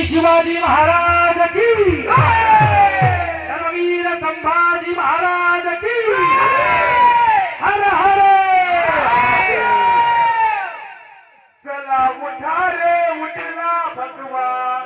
शिवाजी महाराज की धर्मवीर संभाजी महाराज की हर हर चला उठा रे उठला भगवान